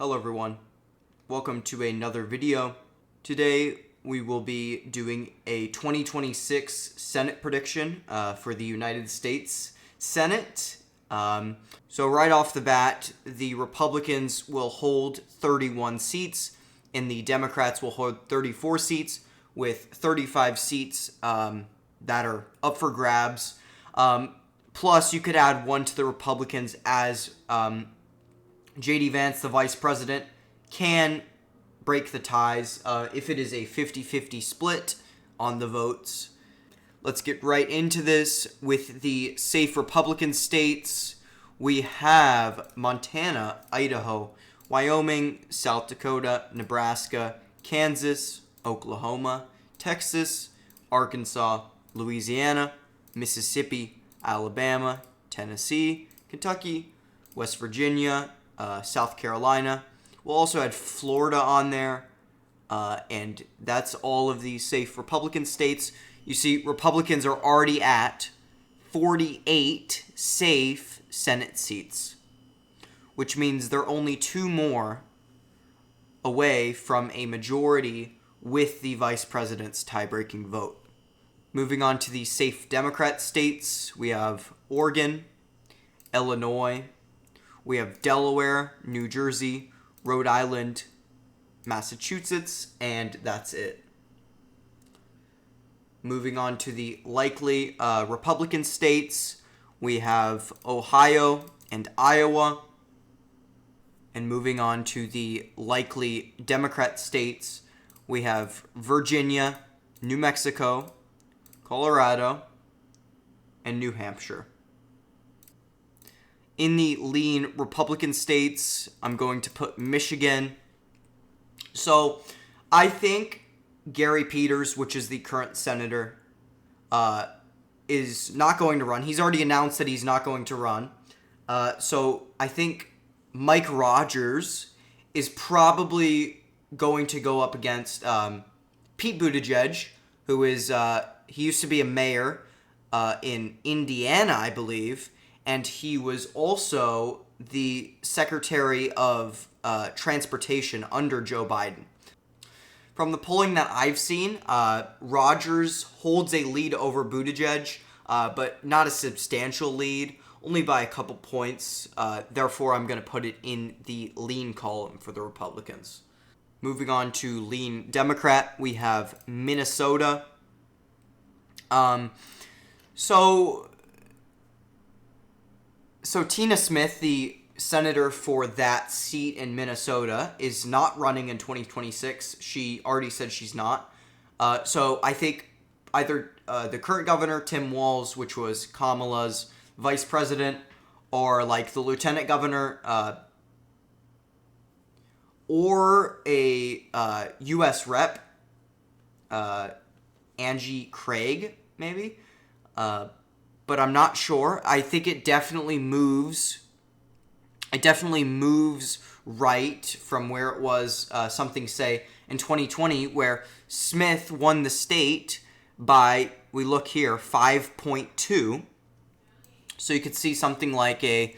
Hello everyone, welcome to another video. Today we will be doing a 2026 Senate prediction for the United States Senate. So right off the bat, the Republicans will hold 31 seats and the Democrats will hold 34 seats with 35 seats that are up for grabs. Plus you could add one to the Republicans as J.D. Vance, the vice president, can break the ties if it is a 50-50 split on the votes. Let's get right into this with the safe Republican states. We have Montana, Idaho, Wyoming, South Dakota, Nebraska, Kansas, Oklahoma, Texas, Arkansas, Louisiana, Mississippi, Alabama, Tennessee, Kentucky, West Virginia, South Carolina. We'll also add Florida on there, and that's all of the safe Republican states. You see, Republicans are already at 48 safe Senate seats, which means they're only two more away from a majority with the vice president's tie-breaking vote. Moving on to the safe Democrat states, we have Oregon, Illinois, we have Delaware, New Jersey, Rhode Island, Massachusetts, and that's it. Moving on to the likely Republican states, we have Ohio and Iowa. And moving on to the likely Democrat states, we have Virginia, New Mexico, Colorado, and New Hampshire. In the lean Republican states, I'm going to put Michigan. So I think Gary Peters, which is the current senator, is not going to run. He's already announced that he's not going to run. So I think Mike Rogers is probably going to go up against Pete Buttigieg, who is, he used to be a mayor in Indiana, I believe. And he was also the Secretary of Transportation under Joe Biden. From the polling that I've seen, Rogers holds a lead over Buttigieg, but not a substantial lead, only by a couple points. Therefore, I'm going to put it in the lean column for the Republicans. Moving on to lean Democrat, we have Minnesota. So Tina Smith, the senator for that seat in Minnesota, is not running in 2026. She already said she's not. So I think either the current governor, Tim Walz, which was Kamala's vice president, or like the lieutenant governor, or a U.S. rep, Angie Craig, maybe. But I'm not sure. I think it definitely moves. It definitely moves right from where it was something, say, in 2020, where Smith won the state by, we look here, 5.2. So you could see something like a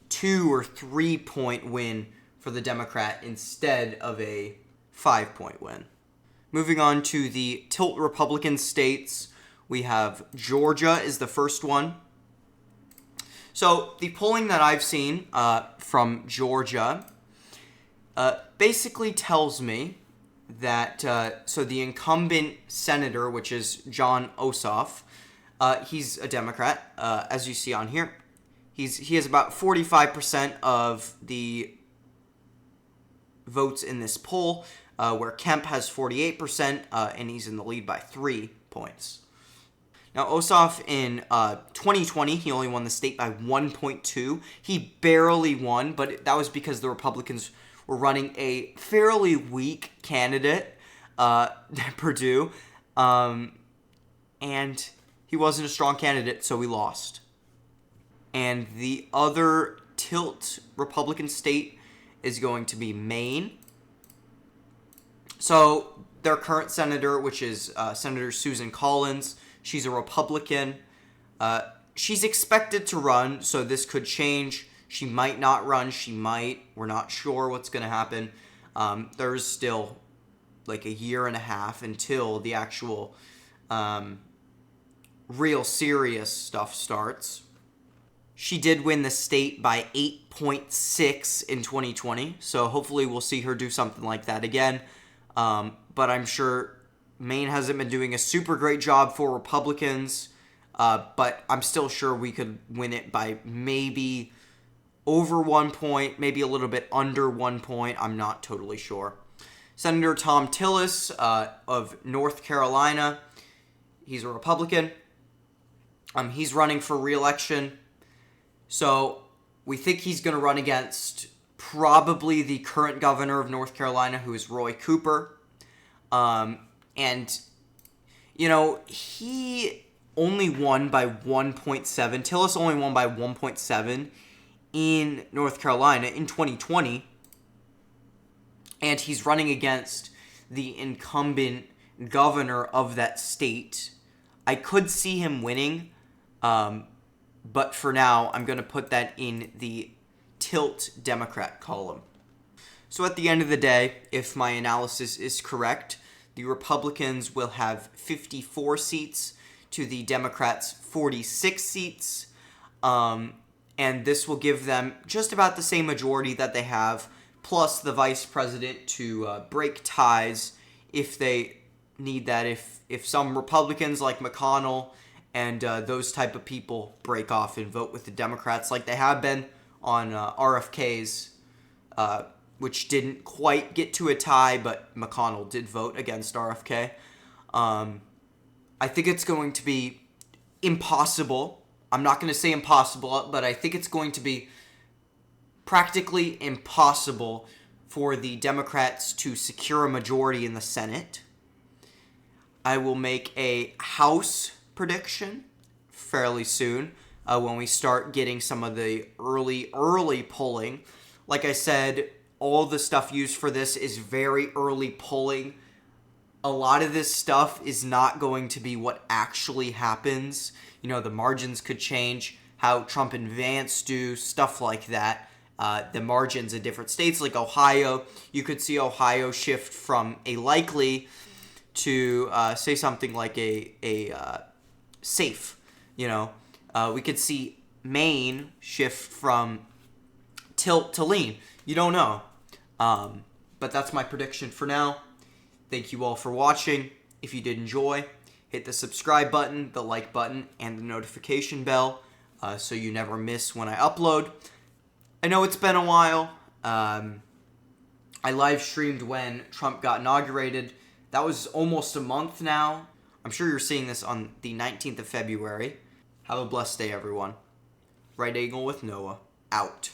2 or 3 point win for the Democrat instead of a 5-point win. Moving on to the tilt Republican states. We have Georgia is the first one. So the polling that I've seen from Georgia basically tells me that so the incumbent senator, which is Jon Ossoff, he's a Democrat, as you see on here. He has about 45% of the votes in this poll, where Kemp has 48%, and he's in the lead by 3 points. Now, Ossoff in 2020, he only won the state by 1.2. He barely won, but that was because the Republicans were running a fairly weak candidate, Perdue, and he wasn't a strong candidate, so we lost. And the other tilt Republican state is going to be Maine. So their current senator, which is Senator Susan Collins, she's a Republican. She's expected to run, so this could change. She might not run. She might. We're not sure what's going to happen. There's still like a year and a half until the actual real serious stuff starts. She did win the state by 8.6 in 2020, so hopefully we'll see her do something like that again. But I'm sure Maine hasn't been doing a super great job for Republicans, but I'm still sure we could win it by maybe over 1 point, maybe a little bit under 1 point. I'm not totally sure. Senator Thom Tillis of North Carolina, he's a Republican. He's running for re-election. So we think he's going to run against probably the current governor of North Carolina, who is Roy Cooper. And, you know, he only won by 1.7. Tillis only won by 1.7 in North Carolina in 2020. And he's running against the incumbent governor of that state. I could see him winning, but for now, I'm going to put that in the tilt Democrat column. So at the end of the day, if my analysis is correct, the Republicans will have 54 seats to the Democrats' 46 seats. And this will give them just about the same majority that they have, plus the vice president to break ties if they need that. If some Republicans like McConnell and those type of people break off and vote with the Democrats like they have been on RFK's, which didn't quite get to a tie, but McConnell did vote against RFK. I think it's going to be impossible. I'm not going to say impossible, but I think it's going to be practically impossible for the Democrats to secure a majority in the Senate. I will make a House prediction fairly soon when we start getting some of the early polling. Like I said, all the stuff used for this is very early polling. A lot of this stuff is not going to be what actually happens. You know, the margins could change, how Trump and Vance do, stuff like that. The margins in different states, like Ohio, you could see Ohio shift from a likely to say something like a safe. You know, we could see Maine shift from tilt to lean. You don't know. But that's my prediction for now. Thank you all for watching. If you did enjoy, hit the subscribe button, the like button, and the notification bell so you never miss when I upload. I know it's been a while. I live streamed when Trump got inaugurated. That was almost a month now. I'm sure you're seeing this on the 19th of February. Have a blessed day, everyone. Right Angle with Noah, out.